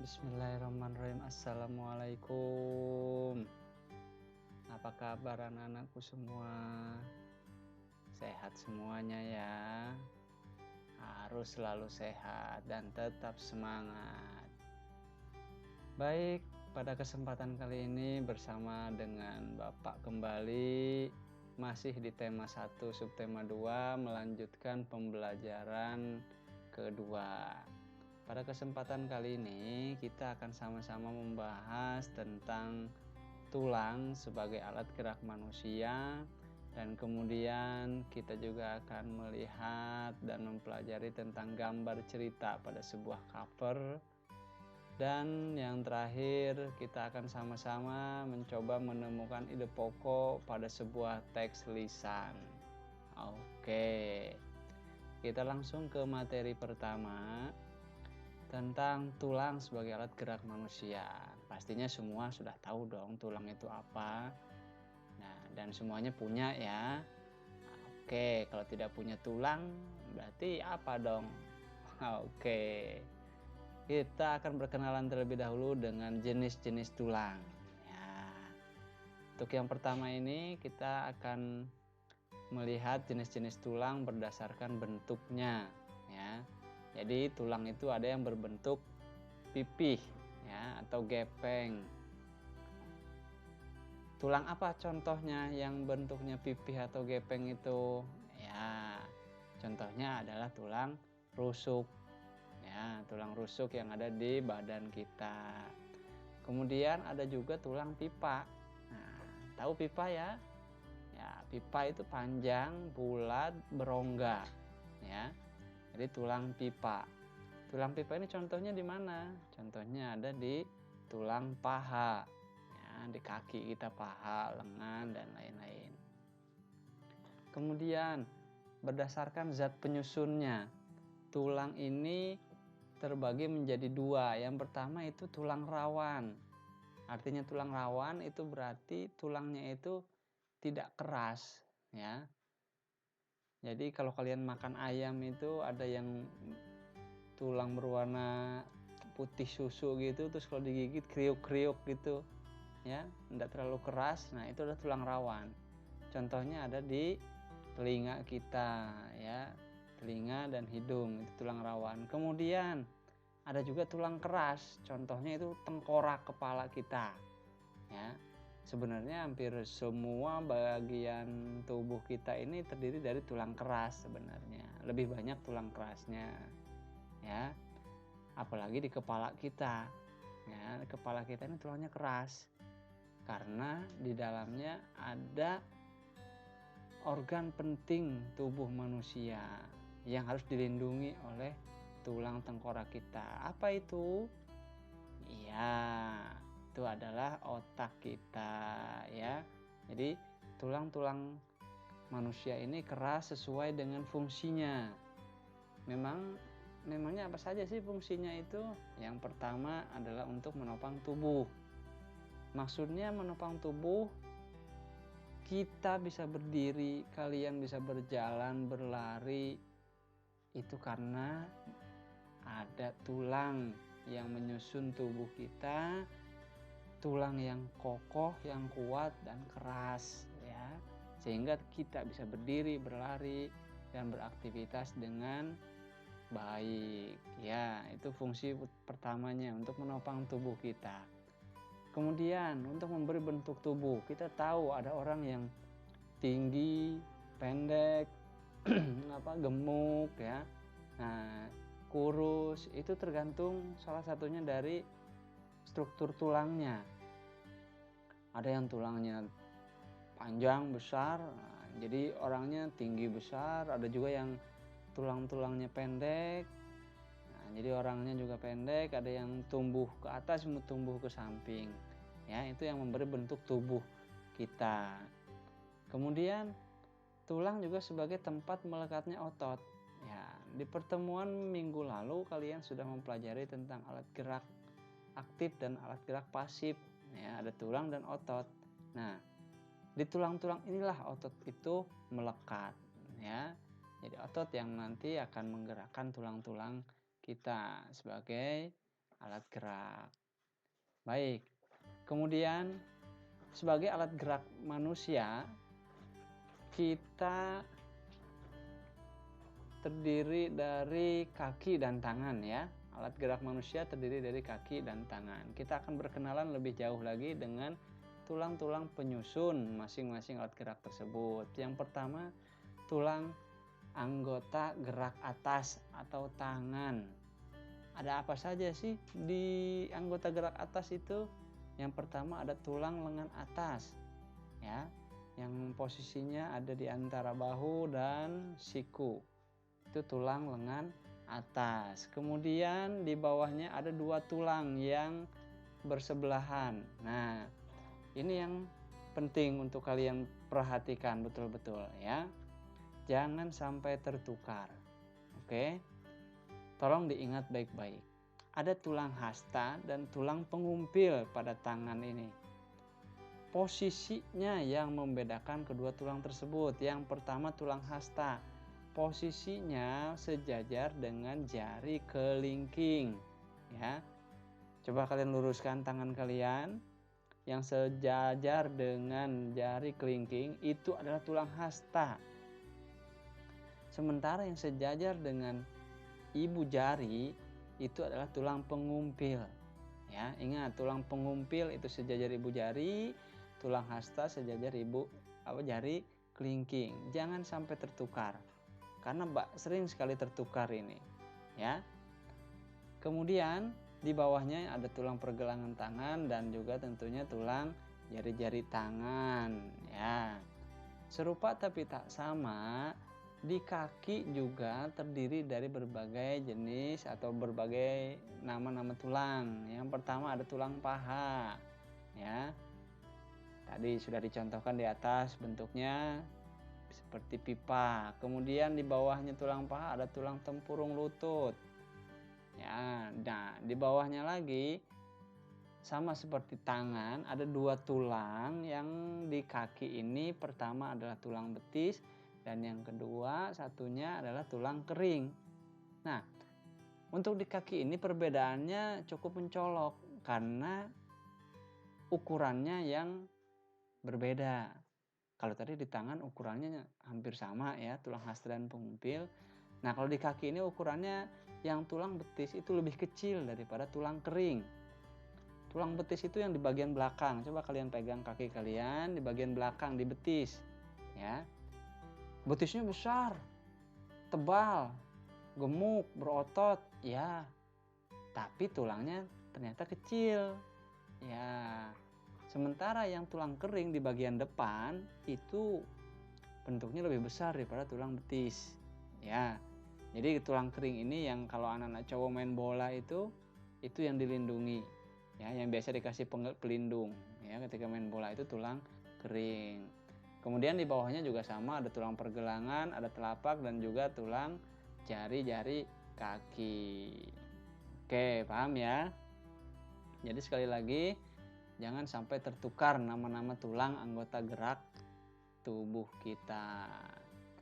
Bismillahirrahmanirrahim. Assalamualaikum. Apa kabar anak-anakku semua? Sehat semuanya ya. Harus selalu sehat dan tetap semangat. Baik, pada kesempatan kali ini bersama dengan Bapak kembali masih di tema 1 subtema 2 melanjutkan pembelajaran kedua. Pada kesempatan kali ini kita akan sama-sama membahas tentang tulang sebagai alat gerak manusia, dan kemudian kita juga akan melihat dan mempelajari tentang gambar cerita pada sebuah cover, dan yang terakhir kita akan sama-sama mencoba menemukan ide pokok pada sebuah teks lisan. Oke, kita langsung ke materi pertama tentang tulang sebagai alat gerak manusia. Pastinya semua sudah tahu dong tulang itu apa. Nah, dan semuanya punya ya. Oke, kalau tidak punya tulang berarti apa dong? Oke, kita akan berkenalan terlebih dahulu dengan jenis-jenis tulang. Ya, untuk yang pertama ini kita akan melihat jenis-jenis tulang berdasarkan bentuknya ya. Jadi tulang itu ada yang berbentuk pipih ya atau gepeng. Tulang apa contohnya yang bentuknya pipih atau gepeng itu? Ya, contohnya adalah tulang rusuk. Ya, tulang rusuk yang ada di badan kita. Kemudian ada juga tulang pipa. Nah, tahu pipa ya? Ya, pipa itu panjang, bulat, berongga. Ya. Jadi tulang pipa. Tulang pipa ini contohnya di mana? Contohnya ada di tulang paha. Ya, di kaki kita, paha, lengan, dan lain-lain. Kemudian berdasarkan zat penyusunnya, tulang ini terbagi menjadi dua. Yang pertama itu tulang rawan. Artinya tulang rawan itu berarti tulangnya itu tidak keras ya. Jadi kalau kalian makan ayam itu ada yang tulang berwarna putih susu gitu, terus kalau digigit kriuk-kriuk gitu ya, tidak terlalu keras. Nah, itu adalah tulang rawan. Contohnya ada di telinga kita ya, telinga dan hidung itu tulang rawan. Kemudian ada juga tulang keras, contohnya itu tengkorak kepala kita ya. Sebenarnya hampir semua bagian tubuh kita ini terdiri dari tulang keras sebenarnya. Lebih banyak tulang kerasnya ya. Apalagi di kepala kita. Ya, kepala kita ini tulangnya keras. Karena di dalamnya ada organ penting tubuh manusia yang harus dilindungi oleh tulang tengkorak kita. Apa itu? Iya, itu adalah otak kita ya. Jadi tulang-tulang manusia ini keras sesuai dengan fungsinya. Memangnya apa saja sih fungsinya itu? Yang pertama adalah untuk menopang tubuh. Maksudnya menopang tubuh, kita bisa berdiri, kalian bisa berjalan, berlari, itu karena ada tulang yang menyusun tubuh kita, tulang yang kokoh, yang kuat dan keras ya. Sehingga kita bisa berdiri, berlari dan beraktivitas dengan baik. Ya, itu fungsi pertamanya untuk menopang tubuh kita. Kemudian untuk memberi bentuk tubuh, kita tahu ada orang yang tinggi, pendek, gemuk ya. Nah, kurus itu tergantung salah satunya dari struktur tulangnya. Ada yang tulangnya panjang, besar, jadi orangnya tinggi besar. Ada juga yang tulang-tulangnya pendek, jadi orangnya juga pendek. Ada yang tumbuh ke atas, tumbuh ke samping. Ya, itu yang memberi bentuk tubuh kita. Kemudian tulang juga sebagai tempat melekatnya otot. Ya, di pertemuan minggu lalu kalian sudah mempelajari tentang alat gerak aktif dan alat gerak pasif. Ya, ada tulang dan otot. Nah, di tulang-tulang inilah otot itu melekat. Ya, jadi otot yang nanti akan menggerakkan tulang-tulang kita sebagai alat gerak. Baik, kemudian sebagai alat gerak manusia, kita terdiri dari kaki dan tangan ya. Alat gerak manusia terdiri dari kaki dan tangan. Kita akan berkenalan lebih jauh lagi dengan tulang-tulang penyusun masing-masing alat gerak tersebut. Yang pertama, tulang anggota gerak atas atau tangan. Ada apa saja sih di anggota gerak atas itu? Yang pertama ada tulang lengan atas ya, yang posisinya ada di antara bahu dan siku. Itu tulang lengan atas. Kemudian di bawahnya ada 2 tulang yang bersebelahan. Nah, ini yang penting untuk kalian perhatikan betul-betul ya. Jangan sampai tertukar. Oke? Tolong diingat baik-baik. Ada tulang hasta dan tulang pengumpil pada tangan ini. Posisinya yang membedakan kedua tulang tersebut. Yang pertama tulang hasta. Posisinya sejajar dengan jari kelingking ya. Coba kalian luruskan tangan kalian. Yang sejajar dengan jari kelingking itu adalah tulang hasta. Sementara yang sejajar dengan ibu jari itu adalah tulang pengumpil. Ya, ingat tulang pengumpil itu sejajar ibu jari, tulang hasta sejajar jari kelingking. Jangan sampai tertukar. Karena sering sekali tertukar ini, ya. Kemudian di bawahnya ada tulang pergelangan tangan dan juga tentunya tulang jari-jari tangan, ya. Serupa tapi tak sama, di kaki juga terdiri dari berbagai jenis atau berbagai nama-nama tulang. Yang pertama ada tulang paha, ya. Tadi sudah dicontohkan di atas bentuknya seperti pipa. Kemudian di bawahnya tulang paha ada tulang tempurung lutut. Ya, nah di bawahnya lagi sama seperti tangan ada 2 tulang yang di kaki ini. Pertama adalah tulang betis dan yang kedua satunya adalah tulang kering. Nah, untuk di kaki ini perbedaannya cukup mencolok karena ukurannya yang berbeda. Kalau tadi di tangan ukurannya hampir sama ya, tulang hasta dan pengumpil. Nah, kalau di kaki ini ukurannya yang tulang betis itu lebih kecil daripada tulang kering. Tulang betis itu yang di bagian belakang. Coba kalian pegang kaki kalian di bagian belakang, di betis. Ya. Betisnya besar, tebal, gemuk, berotot. Ya. Tapi tulangnya ternyata kecil. Ya. Sementara yang tulang kering di bagian depan itu bentuknya lebih besar daripada tulang betis. Ya. Jadi tulang kering ini yang kalau anak-anak cowok main bola itu yang dilindungi. Ya, yang biasa dikasih pelindung ya ketika main bola itu tulang kering. Kemudian di bawahnya juga sama, ada tulang pergelangan, ada telapak dan juga tulang jari-jari kaki. Oke, paham ya? Jadi sekali lagi jangan sampai tertukar nama-nama tulang anggota gerak tubuh kita.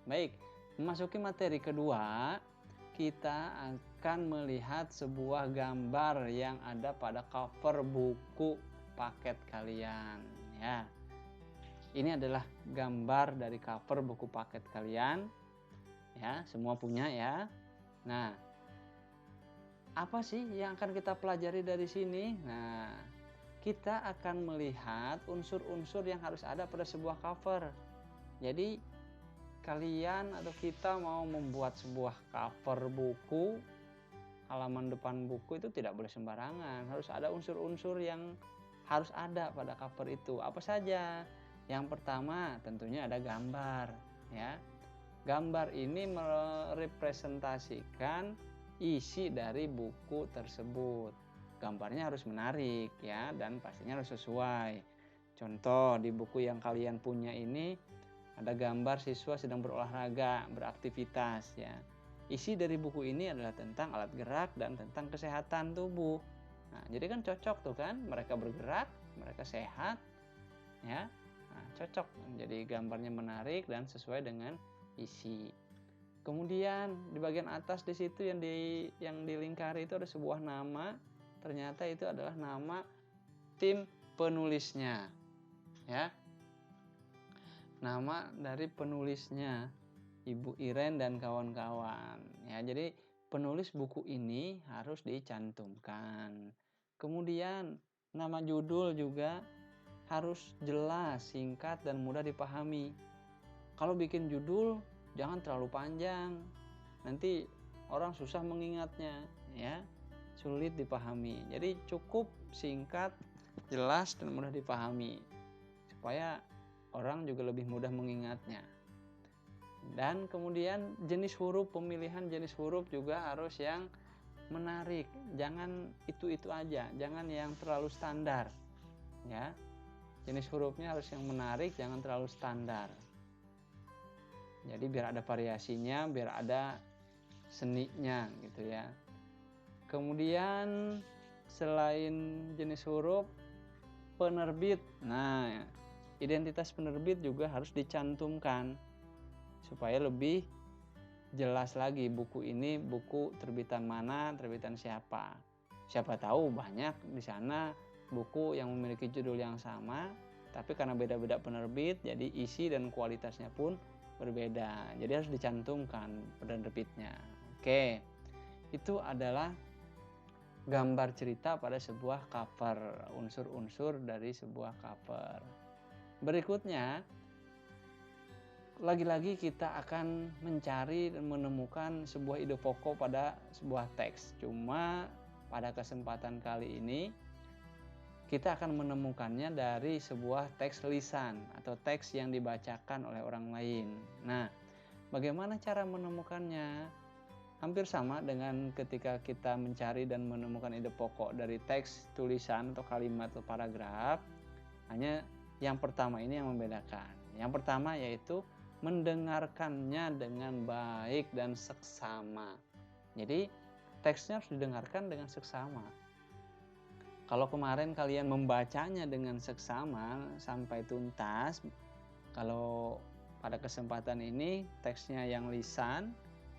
Baik, memasuki materi kedua, kita akan melihat sebuah gambar yang ada pada cover buku paket kalian ya. Ini adalah gambar dari cover buku paket kalian ya, semua punya ya. Nah, apa sih yang akan kita pelajari dari sini? Nah, kita akan melihat unsur-unsur yang harus ada pada sebuah cover. Jadi kalian atau kita mau membuat sebuah cover buku, halaman depan buku itu tidak boleh sembarangan. Harus ada unsur-unsur yang harus ada pada cover itu. Apa saja? Yang pertama tentunya ada gambar ya. Gambar ini merepresentasikan isi dari buku tersebut. Gambarnya harus menarik ya dan pastinya harus sesuai. Contoh di buku yang kalian punya ini ada gambar siswa sedang berolahraga, beraktivitas ya. Isi dari buku ini adalah tentang alat gerak dan tentang kesehatan tubuh. Nah, jadi kan cocok tuh kan, mereka bergerak, mereka sehat ya. Nah, cocok. Jadi gambarnya menarik dan sesuai dengan isi. Kemudian di bagian atas di situ yang dilingkari itu ada sebuah nama ternyata itu adalah nama tim penulisnya, ya. Nama dari penulisnya, Ibu Iren dan kawan-kawan. Ya, jadi penulis buku ini harus dicantumkan. Kemudian nama judul juga harus jelas, singkat, dan mudah dipahami. Kalau bikin judul jangan terlalu panjang, nanti orang susah mengingatnya, ya, sulit dipahami. Jadi cukup singkat, jelas, dan mudah dipahami supaya orang juga lebih mudah mengingatnya. Dan kemudian jenis huruf, pemilihan jenis huruf juga harus yang menarik. Jangan itu-itu aja, jangan yang terlalu standar, ya. Jenis hurufnya harus yang menarik, jangan terlalu standar. Jadi biar ada variasinya, biar ada seninya gitu ya. Kemudian selain jenis huruf, penerbit. Nah, identitas penerbit juga harus dicantumkan supaya lebih jelas lagi buku ini buku terbitan mana, terbitan siapa. Siapa tahu banyak di sana buku yang memiliki judul yang sama, tapi karena beda-beda penerbit, jadi isi dan kualitasnya pun berbeda. Jadi harus dicantumkan penerbitnya. Oke, itu adalah gambar cerita pada sebuah cover, unsur-unsur dari sebuah cover. Berikutnya, lagi-lagi kita akan mencari dan menemukan sebuah ide pokok pada sebuah teks. Cuma pada kesempatan kali ini kita akan menemukannya dari sebuah teks lisan atau teks yang dibacakan oleh orang lain. Nah, bagaimana cara menemukannya? Hampir sama dengan ketika kita mencari dan menemukan ide pokok dari teks tulisan atau kalimat atau paragraf. Hanya yang pertama ini yang membedakan. Yang pertama yaitu mendengarkannya dengan baik dan seksama. Jadi teksnya harus didengarkan dengan seksama. Kalau kemarin kalian membacanya dengan seksama sampai tuntas, kalau pada kesempatan ini teksnya yang lisan,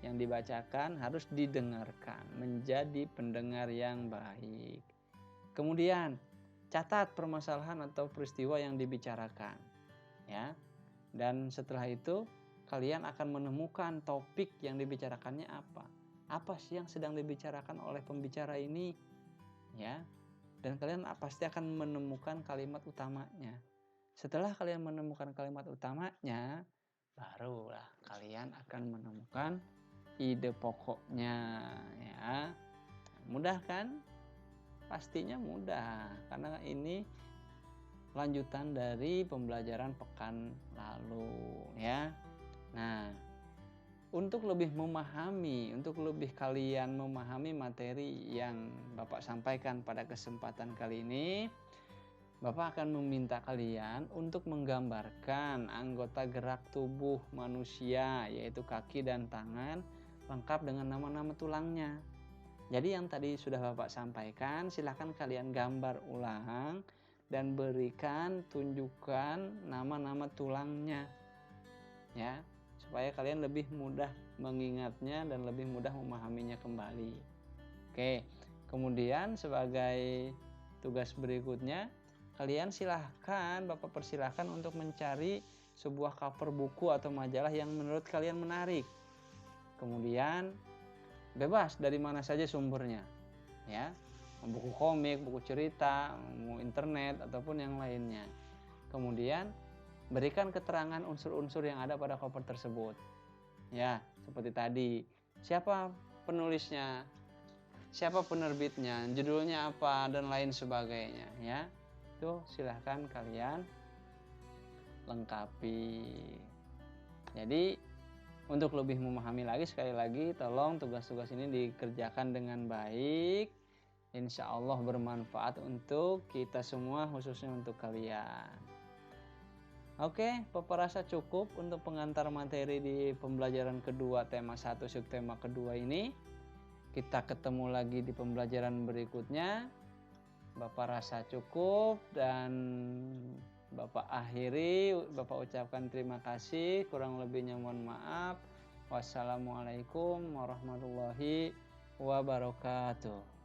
yang dibacakan harus didengarkan, menjadi pendengar yang baik. Kemudian catat permasalahan atau peristiwa yang dibicarakan, ya. Dan setelah itu kalian akan menemukan topik yang dibicarakannya apa. Apa sih yang sedang dibicarakan oleh pembicara ini, ya. Dan kalian pasti akan menemukan kalimat utamanya. Setelah kalian menemukan kalimat utamanya, barulah kalian akan menemukan ide pokoknya, ya. Mudah kan? Pastinya mudah, karena ini lanjutan dari pembelajaran pekan lalu, ya. Nah, untuk lebih kalian memahami materi yang Bapak sampaikan pada kesempatan kali ini, Bapak akan meminta kalian untuk menggambarkan anggota gerak tubuh manusia, yaitu kaki dan tangan, lengkap dengan nama-nama tulangnya. Jadi yang tadi sudah Bapak sampaikan, silakan kalian gambar ulang dan berikan tunjukkan nama-nama tulangnya, ya, supaya kalian lebih mudah mengingatnya dan lebih mudah memahaminya kembali. Oke, kemudian sebagai tugas berikutnya, kalian Bapak persilahkan untuk mencari sebuah cover buku atau majalah yang menurut kalian menarik. Kemudian bebas dari mana saja sumbernya, ya, buku komik, buku cerita, mau internet ataupun yang lainnya. Kemudian berikan keterangan unsur-unsur yang ada pada cover tersebut, ya, seperti tadi, siapa penulisnya, siapa penerbitnya, judulnya apa, dan lain sebagainya, ya. Itu silahkan kalian lengkapi. Jadi untuk lebih memahami lagi, sekali lagi tolong tugas-tugas ini dikerjakan dengan baik. Insya Allah bermanfaat untuk kita semua, khususnya untuk kalian. Oke, Bapak rasa cukup untuk pengantar materi di pembelajaran kedua tema 1 subtema kedua ini. Kita ketemu lagi di pembelajaran berikutnya. Bapak rasa cukup dan Bapak akhiri, Bapak ucapkan terima kasih, kurang lebihnya mohon maaf. Wassalamualaikum warahmatullahi wabarakatuh.